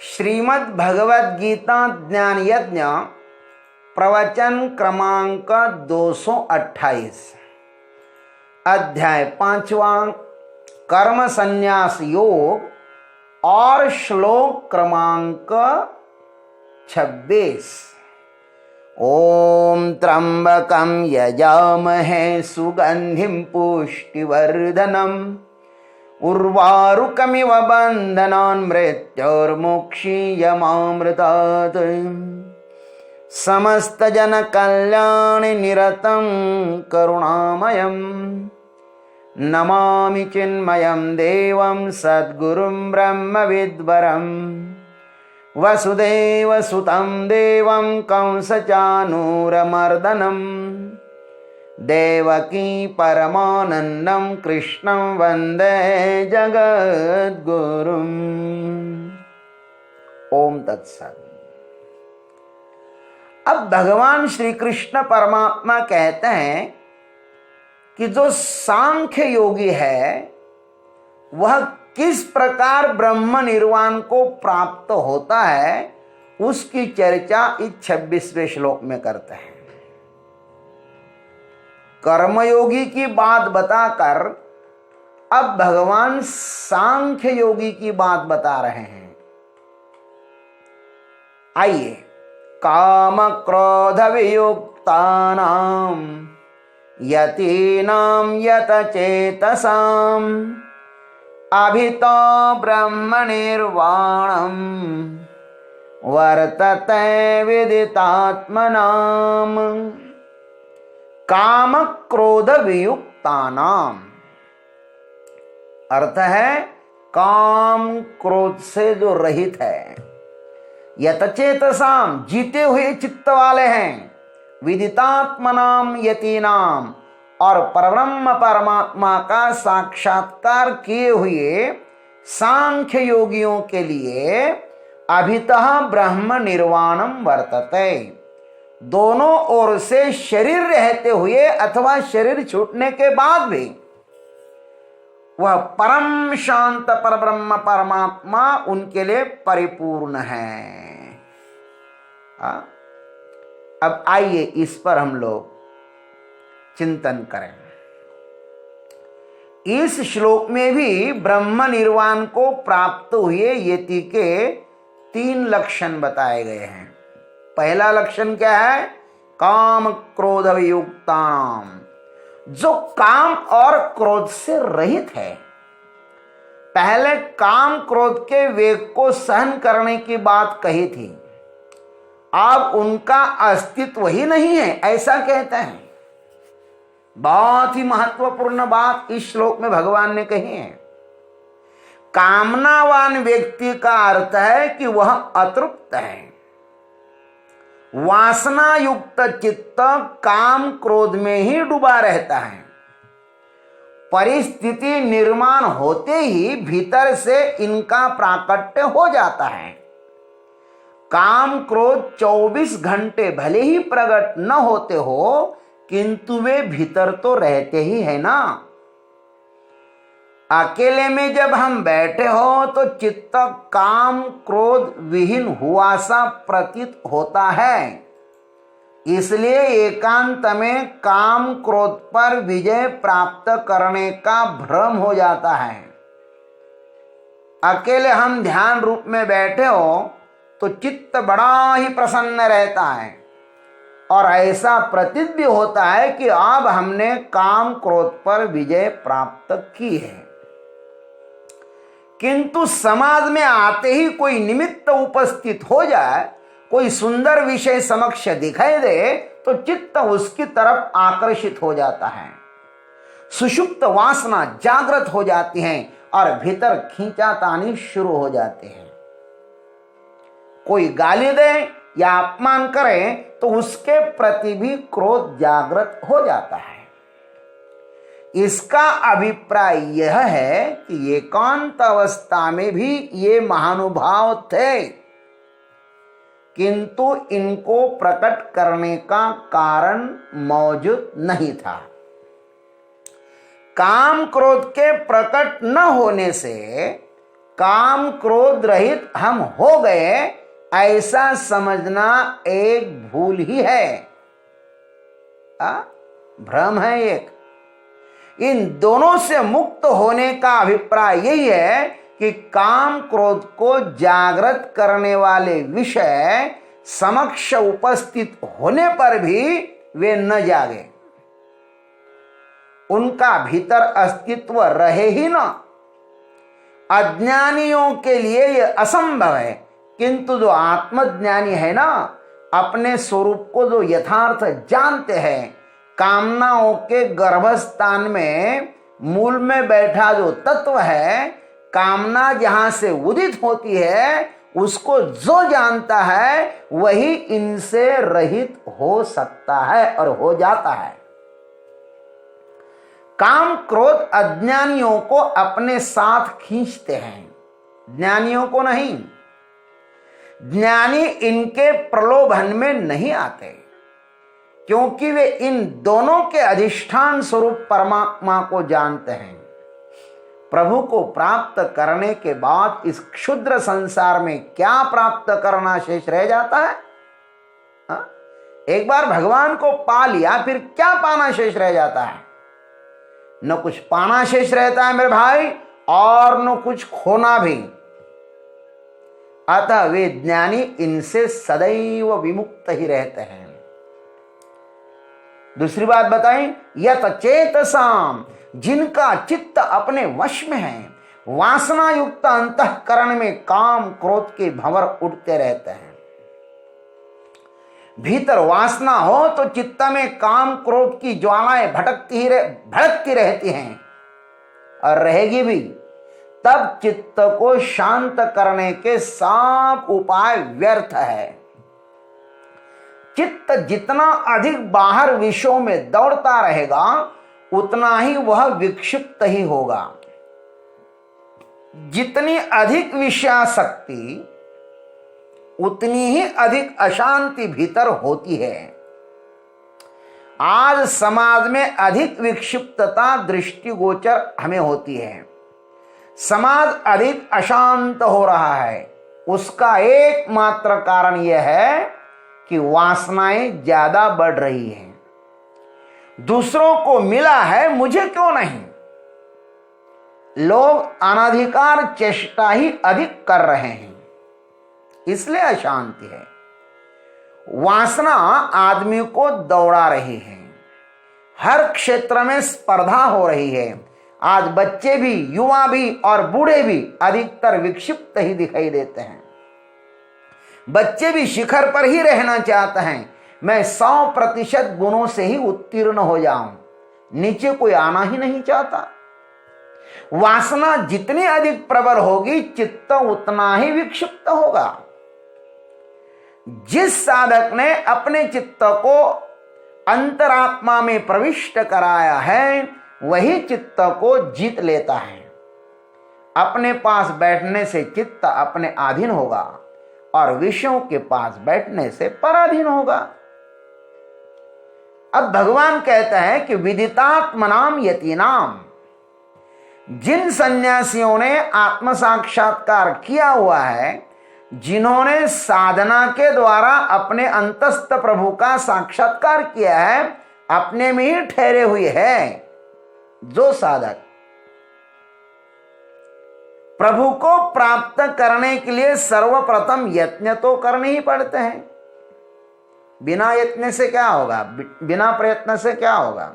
श्रीमद् भगवद गीता ज्ञान यज्ञ प्रवचन क्रमांक 228 अध्याय 5वां कर्म संन्यास योग और श्लोक क्रमांक 26। ओम त्र्यंबकं यजामहे सुगंधिं पुष्टिवर्धनम् उर्वारुकमिव बन्धनान् मृत्योर्मुक्षीयमामृतात् समस्तजनकल्याणे निरतं करुणामयं नमामि चिन्मयं देवं सद्गुरुं ब्रह्मविद्वरं वसुदेवसुतं देवं कंसचानूरमर्दनम् देवकी परमानंदं कृष्णं वंदे जगद्गुरुम्। ओम तत्सत। अब भगवान श्री कृष्ण परमात्मा कहते हैं कि जो सांख्य योगी है वह किस प्रकार ब्रह्म निर्वाण को प्राप्त होता है उसकी चर्चा इस 26वें श्लोक में करते हैं। कर्मयोगी की बात बताकर अब भगवान सांख्य योगी की बात बता रहे हैं। आइए, काम क्रोध वियुक्तानां यतीनां यतचेतसां अभितो ब्रह्म निर्वाणं वर्तते विदितात्मनाम्। काम क्रोध वियुक्तानाम अर्थ है काम क्रोध से जो रहित है, यतचेतसाम जीते हुए चित्त वाले हैं, विदितात्मनाम यतीनाम और परब्रह्म परमात्मा का साक्षात्कार किए हुए सांख्य योगियों के लिए अभितः ब्रह्म निर्वाणम वर्तते। दोनों ओर से शरीर रहते हुए अथवा शरीर छूटने के बाद भी वह परम शांत परब्रह्म परमात्मा उनके लिए परिपूर्ण है। अब आइए इस पर हम लोग चिंतन करें। इस श्लोक में भी ब्रह्म निर्वाण को प्राप्त हुए यति के 3 लक्षण बताए गए हैं। पहला लक्षण क्या है? काम क्रोध वियुक्ताम, जो काम और क्रोध से रहित है। पहले काम क्रोध के वेग को सहन करने की बात कही थी, अब उनका अस्तित्व ही नहीं है ऐसा कहते हैं। बहुत ही महत्वपूर्ण बात इस श्लोक में भगवान ने कही है। कामनावान व्यक्ति का अर्थ है कि वह अतृप्त है। वासना युक्त चित्त काम क्रोध में ही डूबा रहता है। परिस्थिति निर्माण होते ही भीतर से इनका प्राकट्य हो जाता है। काम क्रोध 24 घंटे भले ही प्रकट न होते हो किंतु वे भीतर तो रहते ही है ना। अकेले में जब हम बैठे हो तो चित्त काम क्रोध विहीन हुआ सा प्रतीत होता है। इसलिए एकांत में काम क्रोध पर विजय प्राप्त करने का भ्रम हो जाता है। अकेले हम ध्यान रूप में बैठे हो तो चित्त बड़ा ही प्रसन्न रहता है और ऐसा प्रतीत भी होता है कि अब हमने काम क्रोध पर विजय प्राप्त की है। किंतु समाज में आते ही कोई निमित्त उपस्थित हो जाए, कोई सुंदर विषय समक्ष दिखाई दे तो चित्त उसकी तरफ आकर्षित हो जाता है। सुषुप्त वासना जागृत हो जाती हैं और भीतर खींचातानी शुरू हो जाते हैं। कोई गाली दे या अपमान करे तो उसके प्रति भी क्रोध जागृत हो जाता है। इसका अभिप्राय यह है कि एकांत अवस्था में भी ये महानुभाव थे किंतु इनको प्रकट करने का कारण मौजूद नहीं था। काम क्रोध के प्रकट न होने से काम क्रोध रहित हम हो गए, ऐसा समझना एक भूल ही है, भ्रम है एक। इन दोनों से मुक्त होने का अभिप्राय यही है कि काम क्रोध को जागृत करने वाले विषय समक्ष उपस्थित होने पर भी वे न जागे, उनका भीतर अस्तित्व रहे ही न। अज्ञानियों के लिए यह असंभव है, किंतु जो आत्मज्ञानी है ना, अपने स्वरूप को जो यथार्थ जानते हैं, कामनाओं के गर्भस्थान में मूल में बैठा जो तत्व है, कामना जहां से उदित होती है, उसको जो जानता है वही इनसे रहित हो सकता है और हो जाता है। काम क्रोध अज्ञानियों को अपने साथ खींचते हैं, ज्ञानियों को नहीं। ज्ञानी इनके प्रलोभन में नहीं आते, क्योंकि वे इन दोनों के अधिष्ठान स्वरूप परमात्मा को जानते हैं। प्रभु को प्राप्त करने के बाद इस क्षुद्र संसार में क्या प्राप्त करना शेष रह जाता है? एक बार भगवान को पा लिया, फिर क्या पाना शेष रह जाता है? न कुछ पाना शेष रहता है मेरे भाई, और न कुछ खोना भी। अतः वे ज्ञानी इनसे सदैव विमुक्त ही रहते हैं। दूसरी बात बताएं, यत चेतसाम, जिनका चित्त अपने वश में है, वासना युक्त अंतःकरण में काम क्रोध के भंवर उठते रहते हैं। भीतर वासना हो तो चित्त में काम क्रोध की ज्वालाएं भड़कती रहती हैं और रहेगी भी। तब चित्त को शांत करने के सब उपाय व्यर्थ है। चित्त जितना अधिक बाहर विषयों में दौड़ता रहेगा, उतना ही वह विक्षिप्त ही होगा। जितनी अधिक विषयासक्ति, उतनी ही अधिक अशांति भीतर होती है। आज समाज में अधिक विक्षिप्तता दृष्टिगोचर हमें होती है। समाज अधिक अशांत हो रहा है, उसका एकमात्र कारण यह है कि वासनाएं ज्यादा बढ़ रही हैं। दूसरों को मिला है, मुझे क्यों नहीं? लोग अनधिकार चेष्टा ही अधिक कर रहे हैं, इसलिए अशांति है। वासना आदमी को दौड़ा रही है, हर क्षेत्र में स्पर्धा हो रही है। आज बच्चे भी, युवा भी और बूढ़े भी अधिकतर विक्षिप्त ही दिखाई देते हैं। बच्चे भी शिखर पर ही रहना चाहते हैं, मैं 100% गुणों से ही उत्तीर्ण हो जाऊं, नीचे कोई आना ही नहीं चाहता। वासना जितनी अधिक प्रबल होगी, चित्त उतना ही विक्षिप्त होगा। जिस साधक ने अपने चित्त को अंतरात्मा में प्रविष्ट कराया है, वही चित्त को जीत लेता है। अपने पास बैठने से चित्त अपने अधीन होगा और विषयों के पास बैठने से पराधीन होगा। अब भगवान कहते हैं कि विदितात्मनाम यतीनाम, जिन सन्यासियों ने आत्म साक्षात्कार किया हुआ है, जिन्होंने साधना के द्वारा अपने अंतस्थ प्रभु का साक्षात्कार किया है, अपने में ही ठहरे हुए हैं, जो साधक प्रभु को प्राप्त करने के लिए सर्वप्रथम यत्न तो करने ही पड़ते हैं। बिना यत्न से क्या होगा? बिना प्रयत्न से क्या होगा?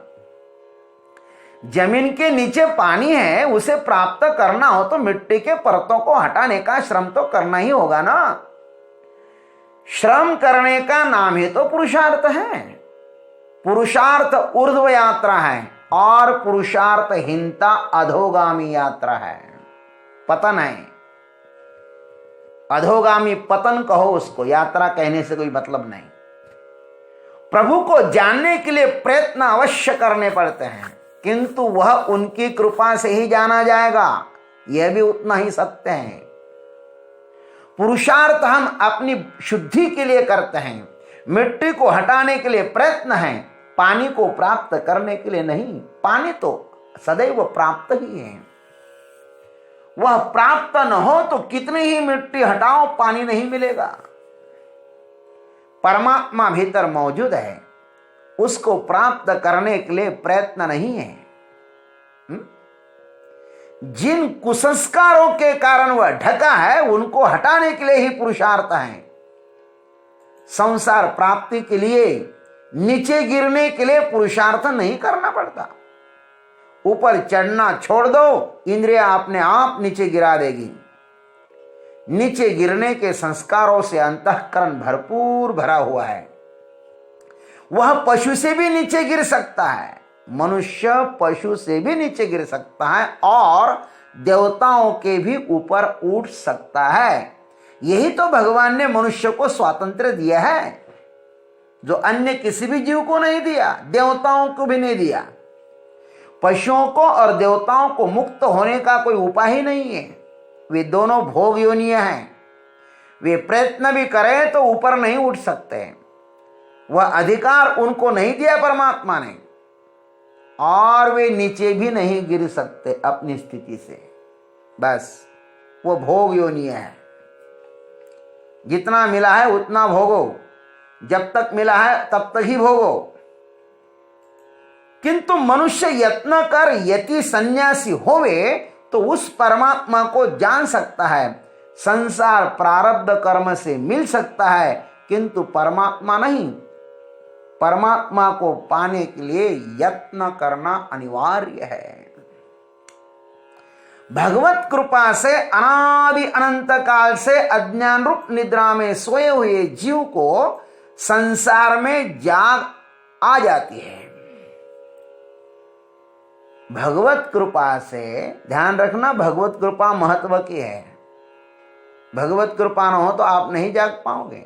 जमीन के नीचे पानी है, उसे प्राप्त करना हो तो मिट्टी के परतों को हटाने का श्रम तो करना ही होगा ना। श्रम करने का नाम ही तो पुरुषार्थ है। पुरुषार्थ ऊर्ध्व यात्रा है और पुरुषार्थहीनता अधोगामी यात्रा है, पतन है। अधोगामी पतन कहो उसको, यात्रा कहने से कोई मतलब नहीं। प्रभु को जानने के लिए प्रयत्न अवश्य करने पड़ते हैं, किंतु वह उनकी कृपा से ही जाना जाएगा, यह भी उतना ही सत्य है। पुरुषार्थ हम अपनी शुद्धि के लिए करते हैं, मिट्टी को हटाने के लिए प्रयत्न है, पानी को प्राप्त करने के लिए नहीं। पानी तो सदैव प्राप्त ही है। वह प्राप्त न हो तो कितनी ही मिट्टी हटाओ पानी नहीं मिलेगा। परमात्मा भीतर मौजूद है, उसको प्राप्त करने के लिए प्रयत्न नहीं है। जिन कुसंस्कारों के कारण वह ढका है उनको हटाने के लिए ही पुरुषार्थ है। संसार प्राप्ति के लिए नीचे गिरने के लिए पुरुषार्थ नहीं करना पड़ता। ऊपर चढ़ना छोड़ दो, इंद्रिया अपने आप नीचे गिरा देगी। नीचे गिरने के संस्कारों से अंतःकरण भरपूर भरा हुआ है। वह पशु से भी नीचे गिर सकता है, मनुष्य पशु से भी नीचे गिर सकता है और देवताओं के भी ऊपर उठ सकता है। यही तो भगवान ने मनुष्य को स्वातंत्र्य दिया है, जो अन्य किसी भी जीव को नहीं दिया, देवताओं को भी नहीं दिया। पशुओं को और देवताओं को मुक्त होने का कोई उपाय ही नहीं है। वे दोनों भोग योनियां हैं। वे प्रयत्न भी करें तो ऊपर नहीं उठ सकते। वह अधिकार उनको नहीं दिया परमात्मा ने, और वे नीचे भी नहीं गिर सकते अपनी स्थिति से। बस वो भोग योनियां है। जितना मिला है उतना भोगो, जब तक मिला है तब तक ही भोगो। किंतु मनुष्य यत्न कर यति सन्यासी होवे तो उस परमात्मा को जान सकता है। संसार प्रारब्ध कर्म से मिल सकता है, किंतु परमात्मा नहीं। परमात्मा को पाने के लिए यत्न करना अनिवार्य है। भगवत कृपा से अनादि अनंत काल से अज्ञान रूप निद्रा में सोए हुए जीव को संसार में जाग आ जाती है। भगवत कृपा से, ध्यान रखना, भगवत कृपा महत्व की है। भगवत कृपा न हो तो आप नहीं जाग पाओगे।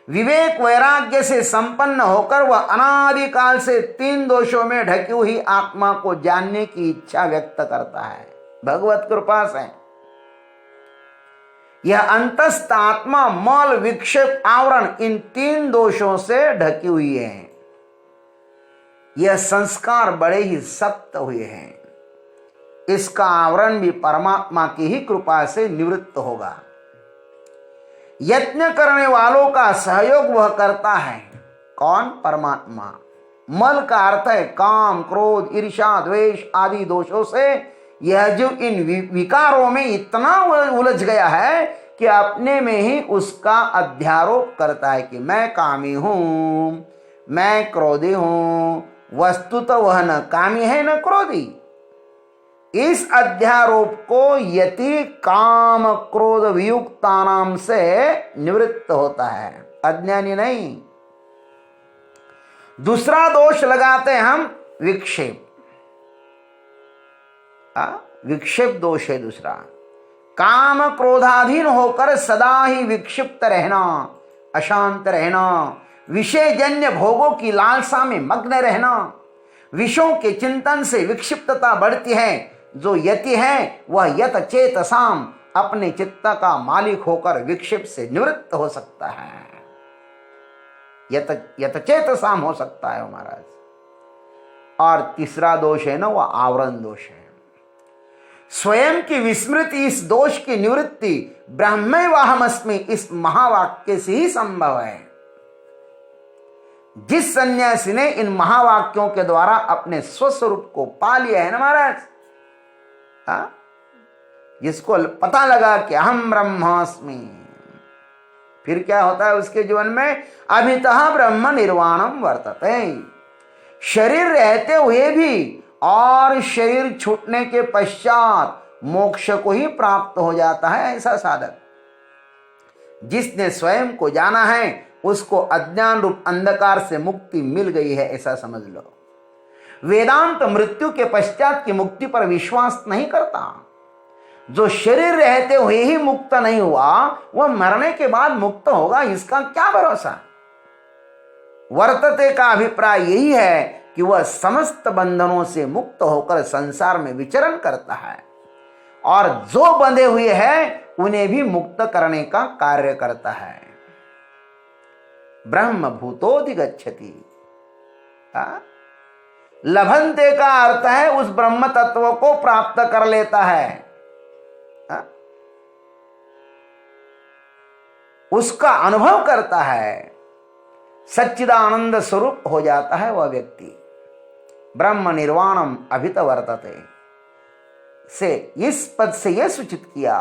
विवेक वैराग्य से संपन्न होकर वह अनादि काल से 3 दोषों में ढकी हुई आत्मा को जानने की इच्छा व्यक्त करता है। भगवत कृपा से यह अंतस्थ आत्मा मल विक्षेप आवरण इन 3 दोषों से ढकी हुई है। यह संस्कार बड़े ही सख्त हुए हैं। इसका आवरण भी परमात्मा की ही कृपा से निवृत्त होगा। यत्न करने वालों का सहयोग वह करता है। कौन? परमात्मा। मल का अर्थ है काम, क्रोध, ईर्ष्या, द्वेष आदि दोषों से यह जो इन विकारों में इतना उलझ गया है कि अपने में ही उसका अध्यारोप करता है कि मैं कामी हूं, मैं क्रोधी हूं। वस्तुतः वह न कामी है न क्रोधी। इस अध्यारोप को यति काम क्रोध वियुक्ता नाम से निवृत्त होता है, अज्ञानी नहीं। दूसरा दोष लगाते हैं हम विक्षेप। विक्षेप दोष है दूसरा। काम क्रोधाधीन होकर सदा ही विक्षिप्त रहना, अशांत रहना, विषयजन्य भोगों की लालसा में मग्न रहना। विषयों के चिंतन से विक्षिप्तता बढ़ती है। जो यति है वह यत चेतसाम अपने चित्त का मालिक होकर विक्षेप से निवृत्त हो सकता है। यत चेतसाम हो सकता है महाराज। और तीसरा दोष है ना, वह आवरण दोष है। स्वयं की विस्मृति, इस दोष की निवृत्ति ब्रह्मैवाहमस्मि इस महावाक्य से ही संभव है। जिस सन्यासी ने इन महावाक्यों के द्वारा अपने स्वस्वरूप को पा लिया है ना महाराज, जिसको पता लगा कि अहम ब्रह्मास्मि, फिर क्या होता है उसके जीवन में? अभितः ब्रह्म निर्वाणम वर्तते। शरीर रहते हुए भी और शरीर छूटने के पश्चात मोक्ष को ही प्राप्त हो जाता है ऐसा साधक। जिसने स्वयं को जाना है उसको अज्ञान रूप अंधकार से मुक्ति मिल गई है, ऐसा समझ लो। वेदांत मृत्यु के पश्चात की मुक्ति पर विश्वास नहीं करता। जो शरीर रहते हुए ही मुक्त नहीं हुआ, वह मरने के बाद मुक्त होगा, इसका क्या भरोसा? वर्तते का अभिप्राय यही है कि वह समस्त बंधनों से मुक्त होकर संसार में विचरण करता है, और जो बंधे हुए हैं उन्हें भी मुक्त करने का कार्य करता है। ब्रह्म भूतोधिगच्छति। लभंते का अर्थ है उस ब्रह्म तत्व को प्राप्त कर लेता है। उसका अनुभव करता है, सच्चिदानंद स्वरूप हो जाता है वह व्यक्ति। ब्रह्म निर्वाणम अभित वर्तते से इस पद से यह सूचित किया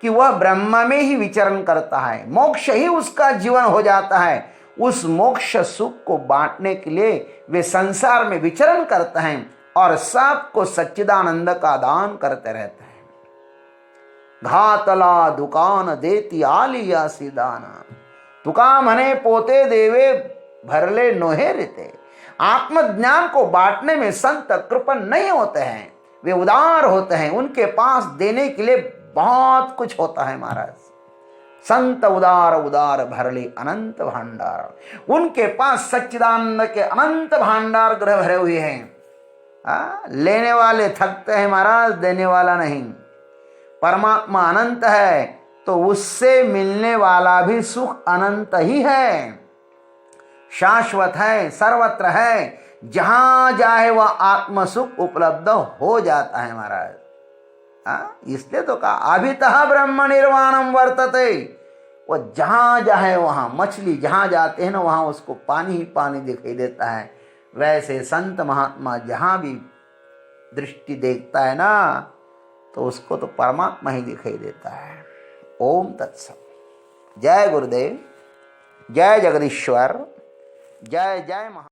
कि वह ब्रह्म में ही विचरण करता है, मोक्ष ही उसका जीवन हो जाता है। उस मोक्ष सुख को बांटने के लिए वे संसार में विचरण करते हैं और सबको सच्चिदानंद का दान करते रहते हैं। घातला दुकान देती आलिया सीदाना, तुका मने पोते देवे भरले नोहे रिते। आत्मज्ञान को बांटने में संत कृपण नहीं होते हैं, वे उदार होते हैं। उनके पास देने के लिए बहुत कुछ होता है महाराज। संत उदार उदार भरले अनंत भंडार, उनके पास सच्चिदानंद के अनंत भंडार ग्रह भरे हुए हैं। लेने वाले थकते हैं महाराज, देने वाला नहीं। परमात्मा अनंत है तो उससे मिलने वाला भी सुख अनंत ही है, शाश्वत है, सर्वत्र है। जहां जाए वह आत्म सुख उपलब्ध हो जाता है महाराज। इसलिए तो कहा अभितः ब्रह्म निर्वाणम वर्तते। वह जहां जाए वहां, मछली जहां जाते हैं ना वहां उसको पानी ही पानी दिखाई देता है। वैसे संत महात्मा जहां भी दृष्टि देखता है ना तो उसको तो परमात्मा ही दिखाई देता है। ओम तत्सत। जय गुरुदेव, जय जगदीश्वर, जय जय महा।